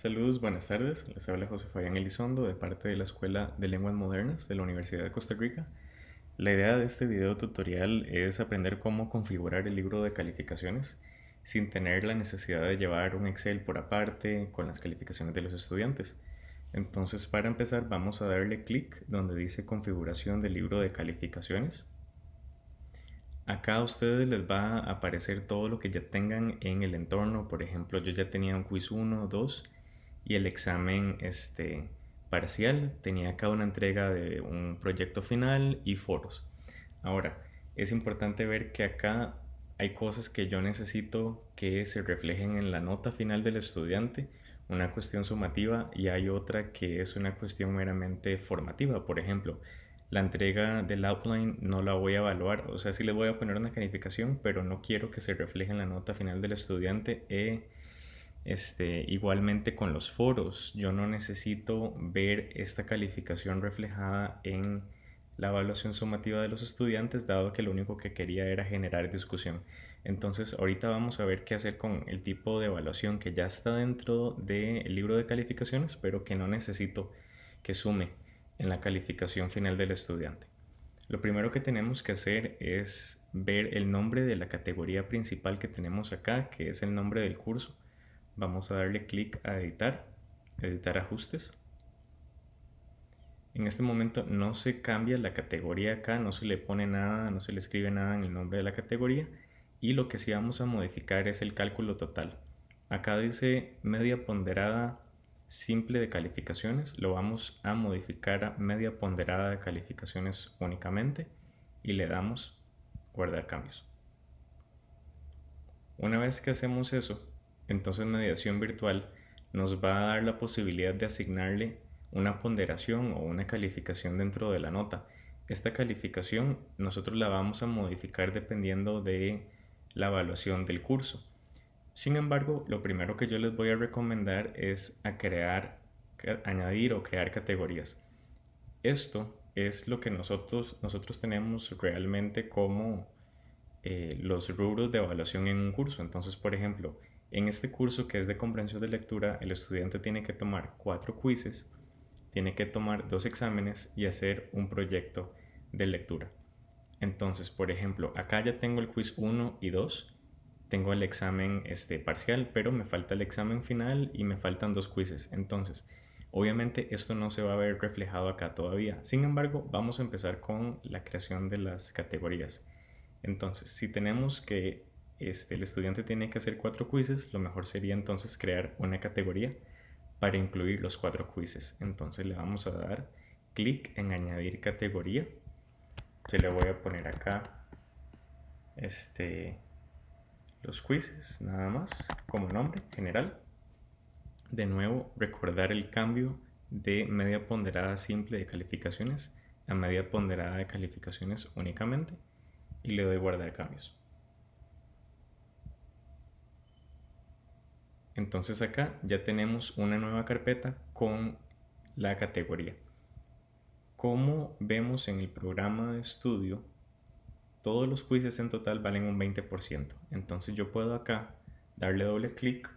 Saludos, buenas tardes. Les habla José Fabián Elizondo de parte de la Escuela de Lenguas Modernas de la Universidad de Costa Rica. La idea de este video tutorial es aprender cómo configurar el libro de calificaciones sin tener la necesidad de llevar un Excel por aparte con las calificaciones de los estudiantes. Entonces, para empezar, vamos a darle clic donde dice configuración del libro de calificaciones. Acá a ustedes les va a aparecer todo lo que ya tengan en el entorno. Por ejemplo, yo ya tenía un quiz 1, 2 y el examen parcial. Tenía acá una entrega de un proyecto final y foros. Ahora, es importante ver que acá hay cosas que yo necesito que se reflejen en la nota final del estudiante, una cuestión sumativa, y hay otra que es una cuestión meramente formativa. Por ejemplo, la entrega del outline no la voy a evaluar, o sea, sí le voy a poner una calificación, pero no quiero que se refleje en la nota final del estudiante. Igualmente con los foros, yo no necesito ver esta calificación reflejada en la evaluación sumativa de los estudiantes, dado que lo único que quería era generar discusión. Entonces, ahorita vamos a ver qué hacer con el tipo de evaluación que ya está dentro del libro de calificaciones, pero que no necesito que sume en la calificación final del estudiante. Lo primero que tenemos que hacer es ver el nombre de la categoría principal que tenemos acá, que es el nombre del curso. Vamos a darle clic a editar ajustes. En este momento no se cambia la categoría acá, no se le pone nada, no se le escribe nada en el nombre de la categoría, y lo que sí vamos a modificar es el cálculo total. Acá dice media ponderada simple de calificaciones, lo vamos a modificar a media ponderada de calificaciones únicamente y le damos guardar cambios. Una vez que hacemos eso, entonces mediación virtual nos va a dar la posibilidad de asignarle una ponderación o una calificación dentro de la nota. Esta calificación nosotros la vamos a modificar dependiendo de la evaluación del curso. Sin embargo, lo primero que yo les voy a recomendar es añadir o crear categorías. Esto es lo que nosotros tenemos realmente como los rubros de evaluación en un curso. Entonces, por ejemplo, en este curso que es de comprensión de lectura, el estudiante tiene que tomar 4 quizzes, tiene que tomar 2 exámenes y hacer un proyecto de lectura. Entonces, por ejemplo, acá ya tengo el quiz 1 y 2, tengo el examen parcial, pero me falta el examen final y me faltan 2 quizzes. Entonces, obviamente esto no se va a ver reflejado acá todavía. Sin embargo, vamos a empezar con la creación de las categorías. Entonces, si tenemos que el estudiante tiene que hacer 4 quizzes, lo mejor sería entonces crear una categoría para incluir los 4 quizzes. Entonces le vamos a dar clic en añadir categoría. Yo le voy a poner acá los quizzes nada más como nombre general. De nuevo, recordar el cambio de media ponderada simple de calificaciones a media ponderada de calificaciones únicamente, y le doy guardar cambios. Entonces acá ya tenemos una nueva carpeta con la categoría. Como vemos en el programa de estudio, todos los quizzes en total valen un 20%. Entonces yo puedo acá darle doble clic,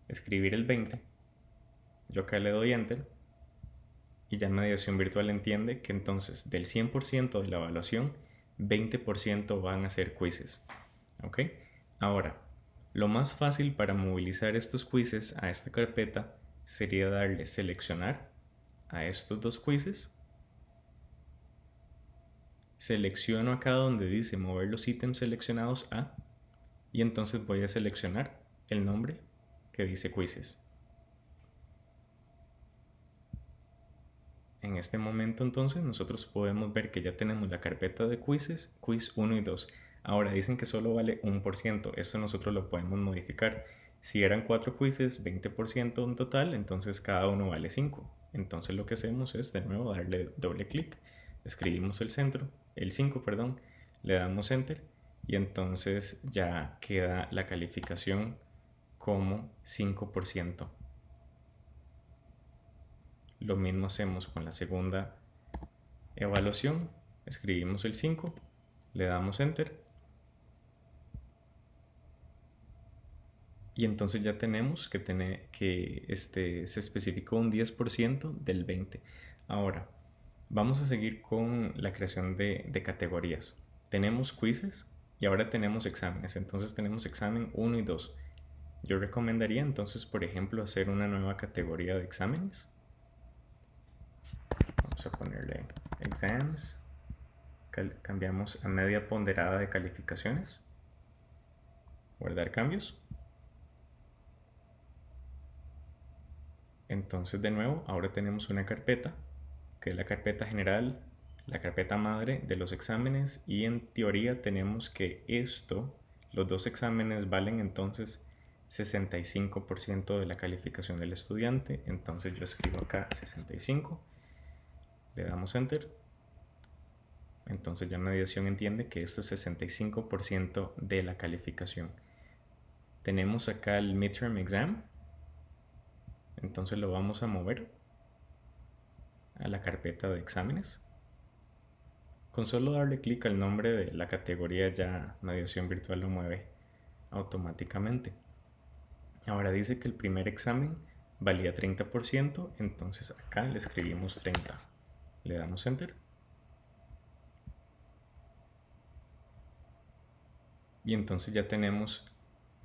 escribir el 20, yo acá le doy enter y ya mediación virtual entiende que entonces del 100% de la evaluación, 20% van a ser quizzes. ¿Ok? Ahora, lo más fácil para movilizar estos quizzes a esta carpeta sería darle seleccionar a estos 2 quizzes. Selecciono acá donde dice mover los ítems seleccionados a, y entonces voy a seleccionar el nombre que dice quizzes. En este momento entonces nosotros podemos ver que ya tenemos la carpeta de quizzes, quiz 1 y 2. Ahora dicen que solo vale 1%, esto nosotros lo podemos modificar. Si eran 4 quizzes, 20% en total, entonces cada uno vale 5. Entonces lo que hacemos es de nuevo darle doble clic, escribimos el 5, perdón, le damos enter y entonces ya queda la calificación como 5%. Lo mismo hacemos con la segunda evaluación, escribimos el 5, le damos enter, Y entonces ya tenemos que se especificó un 10% del 20%. Ahora, vamos a seguir con la creación de categorías. Tenemos quizzes y ahora tenemos exámenes. Entonces tenemos examen 1 y 2. Yo recomendaría entonces, por ejemplo, hacer una nueva categoría de exámenes. Vamos a ponerle exams. Cambiamos a media ponderada de calificaciones. Guardar cambios. Entonces de nuevo, ahora tenemos una carpeta, que es la carpeta general, la carpeta madre de los exámenes, y en teoría tenemos que los dos exámenes valen entonces 65% de la calificación del estudiante. Entonces yo escribo acá 65, le damos enter. Entonces ya mediación entiende que esto es 65% de la calificación. Tenemos acá el midterm exam. Entonces lo vamos a mover a la carpeta de exámenes. Con solo darle clic al nombre de la categoría, ya mediación virtual lo mueve automáticamente. Ahora dice que el primer examen valía 30%, entonces acá le escribimos 30. Le damos enter. Y entonces ya tenemos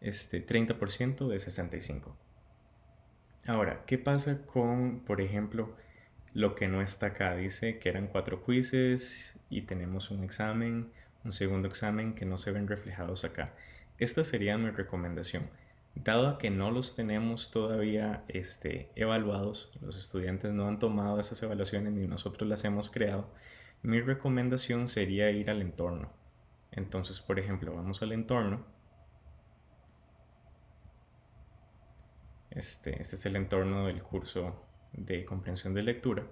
30% de 65. Ahora, ¿qué pasa con, por ejemplo, lo que no está acá? Dice que eran 4 quizzes y tenemos un examen, un segundo examen que no se ven reflejados acá. Esta sería mi recomendación. Dado que no los tenemos todavía evaluados, los estudiantes no han tomado esas evaluaciones ni nosotros las hemos creado, mi recomendación sería ir al entorno. Entonces, por ejemplo, vamos al entorno. Este es el entorno del curso de comprensión de lectura.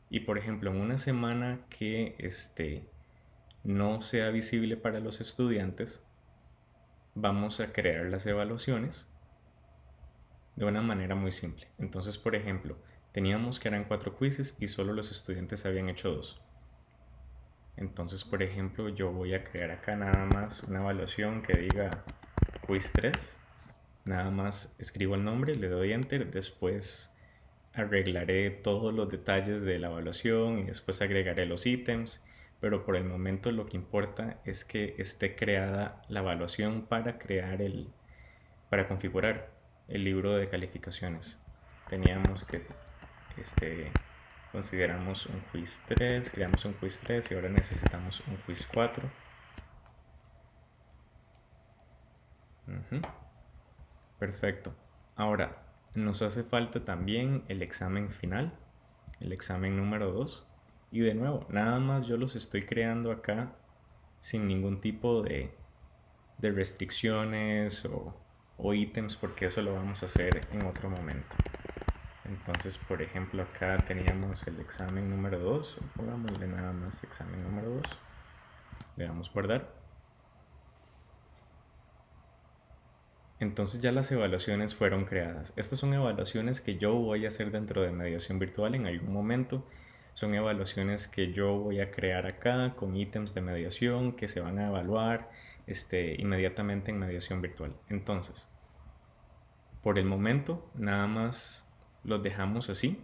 Y por ejemplo, en una semana que no sea visible para los estudiantes, vamos a crear las evaluaciones de una manera muy simple. Entonces, por ejemplo, teníamos que eran 4 quizzes y solo los estudiantes habían hecho 2. Entonces, por ejemplo, yo voy a crear acá nada más una evaluación que diga quiz 3. Nada más escribo el nombre, le doy enter, después arreglaré todos los detalles de la evaluación y después agregaré los ítems, pero por el momento lo que importa es que esté creada la evaluación para configurar el libro de calificaciones. Teníamos que consideramos un quiz 3, creamos un quiz 3 y ahora necesitamos un quiz 4. Perfecto. Ahora, nos hace falta también el examen final, el examen número 2. Y de nuevo, nada más yo los estoy creando acá sin ningún tipo de restricciones o ítems, porque eso lo vamos a hacer en otro momento. Entonces, por ejemplo, acá teníamos el examen número 2. Pongámosle nada más examen número 2. Le damos guardar. Entonces ya las evaluaciones fueron creadas. Estas son evaluaciones que yo voy a hacer dentro de mediación virtual en algún momento. Son evaluaciones que yo voy a crear acá con ítems de mediación que se van a evaluar inmediatamente en mediación virtual. Entonces, por el momento, nada más los dejamos así,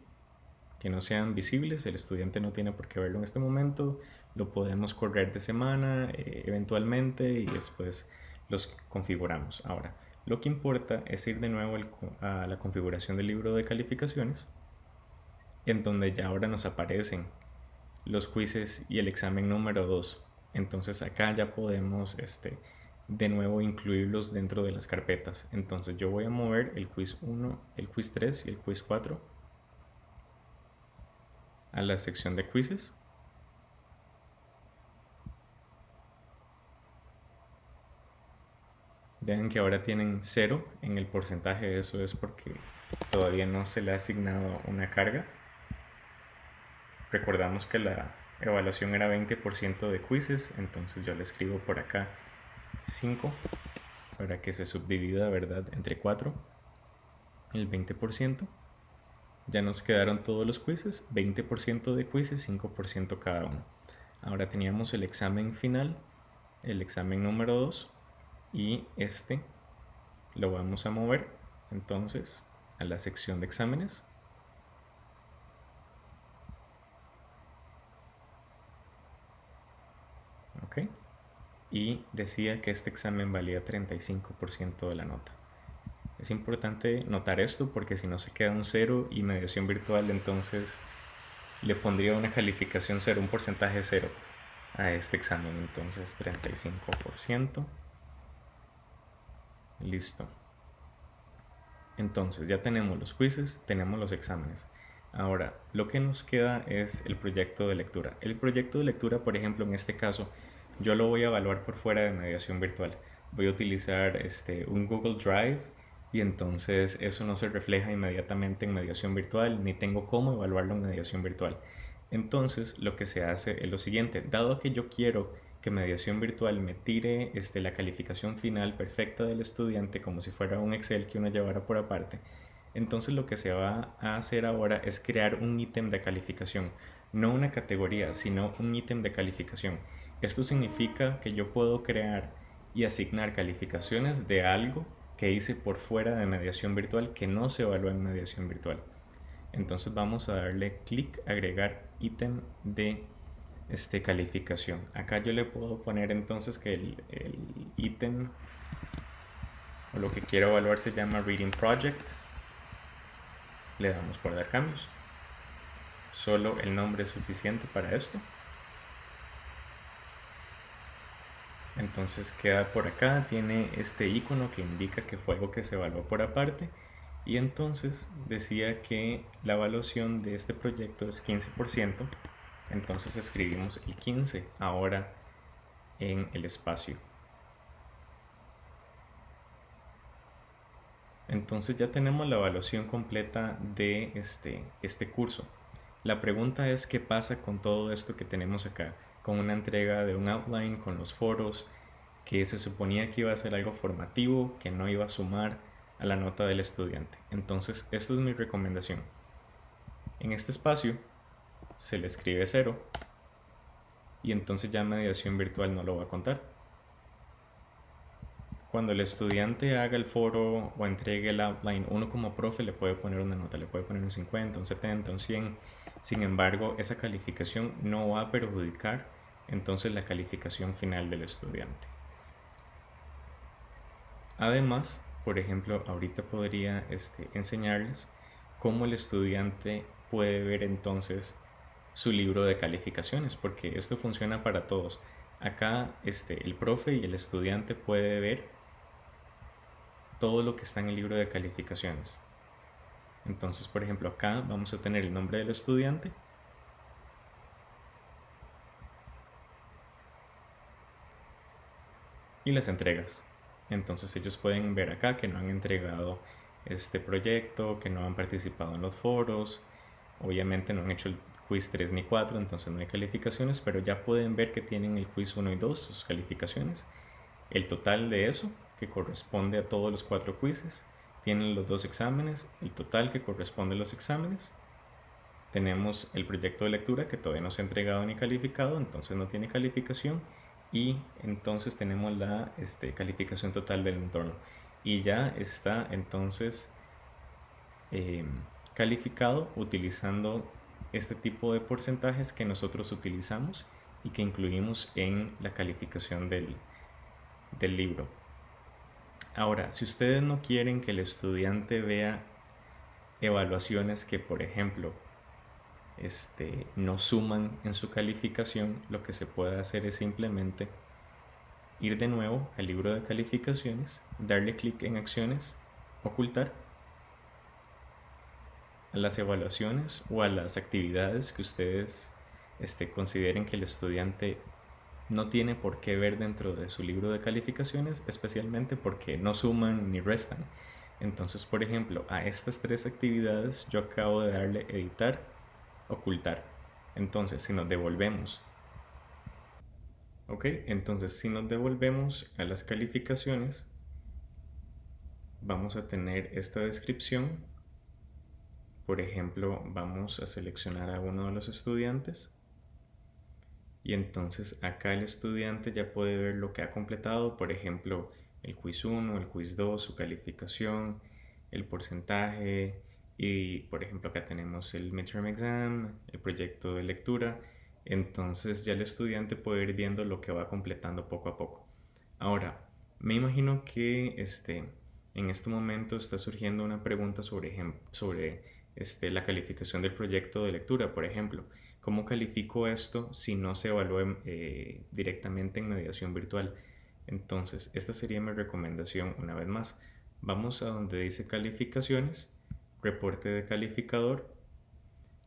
que no sean visibles. El estudiante no tiene por qué verlo en este momento. Lo podemos correr de semana eventualmente y después los configuramos. Ahora, lo que importa es ir de nuevo a la configuración del libro de calificaciones, en donde ya ahora nos aparecen los quizzes y el examen número 2. Entonces acá ya podemos de nuevo incluirlos dentro de las carpetas. Entonces yo voy a mover el quiz 1, el quiz 3 y el quiz 4 a la sección de quizzes. Vean que ahora tienen 0 en el porcentaje. Eso es porque todavía no se le ha asignado una carga. Recordamos que la evaluación era 20% de quizzes, entonces yo le escribo por acá 5 para que se subdivida, ¿verdad?, entre 4, el 20%. Ya nos quedaron todos los quizzes, 20% de quizzes, 5% cada uno. Ahora teníamos el examen final, el examen número 2 y lo vamos a mover entonces a la sección de exámenes. Ok. Y decía que este examen valía 35% de la nota. Es importante notar esto porque si no se queda un 0 y mediación virtual, entonces le pondría una calificación 0, un porcentaje 0 a este examen. Entonces 35%. Listo. Entonces ya tenemos los quizzes, tenemos los exámenes. Ahora, lo que nos queda es el proyecto de lectura. El proyecto de lectura, por ejemplo, en este caso, yo lo voy a evaluar por fuera de mediación virtual. Voy a utilizar un Google Drive y entonces eso no se refleja inmediatamente en mediación virtual, ni tengo cómo evaluarlo en mediación virtual. Entonces, lo que se hace es lo siguiente: dado que yo quiero que mediación virtual me tire la calificación final perfecta del estudiante como si fuera un Excel que uno llevara por aparte, entonces lo que se va a hacer ahora es crear un ítem de calificación, no una categoría, sino un ítem de calificación. Esto significa que yo puedo crear y asignar calificaciones de algo que hice por fuera de mediación virtual que no se evalúa en mediación virtual. Entonces vamos a darle clic, agregar ítem de calificación. Acá yo le puedo poner entonces que el ítem o lo que quiero evaluar se llama Reading Project. Le damos por dar cambios. Solo el nombre es suficiente para esto. Entonces queda por acá, tiene este icono que indica que fue algo que se evaluó por aparte. Y entonces decía que la evaluación de este proyecto es 15%. Entonces escribimos el 15 ahora en el espacio. Entonces ya tenemos la evaluación completa de este curso. La pregunta es qué pasa con todo esto que tenemos acá, con una entrega de un outline, con los foros, que se suponía que iba a ser algo formativo, que no iba a sumar a la nota del estudiante. Entonces, esta es mi recomendación. En este espacio se le escribe 0 y entonces ya mediación virtual no lo va a contar. Cuando el estudiante haga el foro o entregue el outline, uno como profe le puede poner una nota, le puede poner un 50, un 70, un 100. Sin embargo, esa calificación no va a perjudicar entonces la calificación final del estudiante. Además, por ejemplo, ahorita podría enseñarles cómo el estudiante puede ver entonces su libro de calificaciones, porque esto funciona para todos. Acá el profe y el estudiante puede ver todo lo que está en el libro de calificaciones. Entonces, por ejemplo, acá vamos a tener el nombre del estudiante y las entregas. Entonces ellos pueden ver acá que no han entregado este proyecto, que no han participado en los foros, obviamente no han hecho el quiz 3 ni 4, entonces no hay calificaciones, pero ya pueden ver que tienen el quiz 1 y 2, sus calificaciones, el total de eso, que corresponde a todos los 4 quizzes, tienen los 2 exámenes, el total que corresponde a los exámenes, tenemos el proyecto de lectura que todavía no se ha entregado ni calificado, entonces no tiene calificación, y entonces tenemos la calificación total del entorno y ya está entonces calificado utilizando este tipo de porcentajes que nosotros utilizamos y que incluimos en la calificación del libro. Ahora, si ustedes no quieren que el estudiante vea evaluaciones que, por ejemplo, no suman en su calificación, lo que se puede hacer es simplemente ir de nuevo al libro de calificaciones, darle clic en acciones, ocultar, a las evaluaciones o a las actividades que ustedes consideren que el estudiante no tiene por qué ver dentro de su libro de calificaciones, especialmente porque no suman ni restan. Entonces, por ejemplo, a estas 3 actividades yo acabo de darle editar, ocultar. Entonces, si nos devolvemos, entonces si nos devolvemos a las calificaciones, vamos a tener esta descripción. Por ejemplo, vamos a seleccionar a uno de los estudiantes y entonces acá el estudiante ya puede ver lo que ha completado. Por ejemplo, el quiz 1, el quiz 2, su calificación, el porcentaje y por ejemplo acá tenemos el midterm exam, el proyecto de lectura. Entonces ya el estudiante puede ir viendo lo que va completando poco a poco. Ahora, me imagino que en este momento está surgiendo una pregunta sobre la calificación del proyecto de lectura, por ejemplo. ¿Cómo califico esto si no se evalúa directamente en mediación virtual? Entonces, esta sería mi recomendación una vez más. Vamos a donde dice calificaciones, reporte de calificador,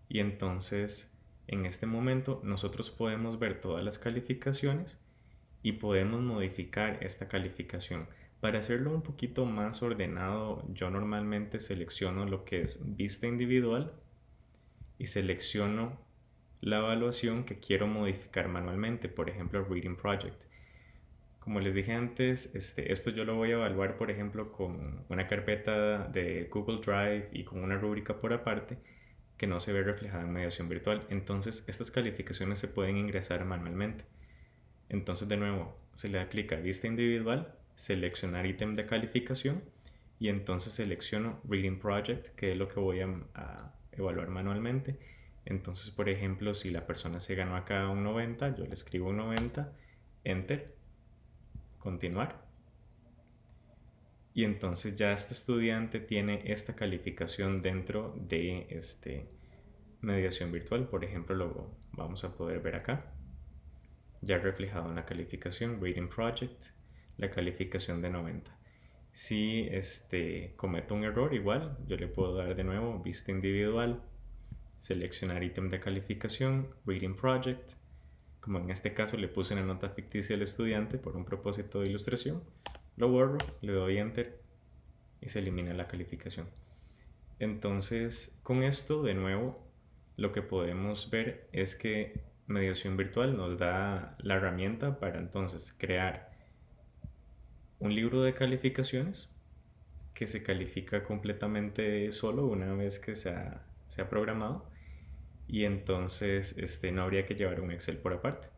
y entonces en este momento nosotros podemos ver todas las calificaciones y podemos modificar esta calificación. Para hacerlo un poquito más ordenado, yo normalmente selecciono lo que es vista individual y selecciono la evaluación que quiero modificar manualmente, por ejemplo, Reading Project. Como les dije antes, esto yo lo voy a evaluar, por ejemplo, con una carpeta de Google Drive y con una rúbrica por aparte que no se ve reflejada en mediación virtual. Entonces, estas calificaciones se pueden ingresar manualmente. Entonces, de nuevo, se le da clic a vista individual, seleccionar ítem de calificación y entonces selecciono Reading Project, que es lo que voy a evaluar manualmente. Entonces, por ejemplo, si la persona se ganó acá un 90, yo le escribo un 90, Enter, continuar. Y entonces ya este estudiante tiene esta calificación dentro de mediación virtual. Por ejemplo, lo vamos a poder ver acá. Ya reflejado en la calificación, Reading Project, la calificación de 90. Si cometo un error, igual, yo le puedo dar de nuevo vista individual, seleccionar ítem de calificación, Reading Project. Como en este caso le puse una nota ficticia al estudiante por un propósito de ilustración, lo borro, le doy Enter y se elimina la calificación. Entonces, con esto, de nuevo, lo que podemos ver es que mediación virtual nos da la herramienta para entonces crear un libro de calificaciones que se califica completamente solo una vez que se ha programado, y entonces no habría que llevar un Excel por aparte.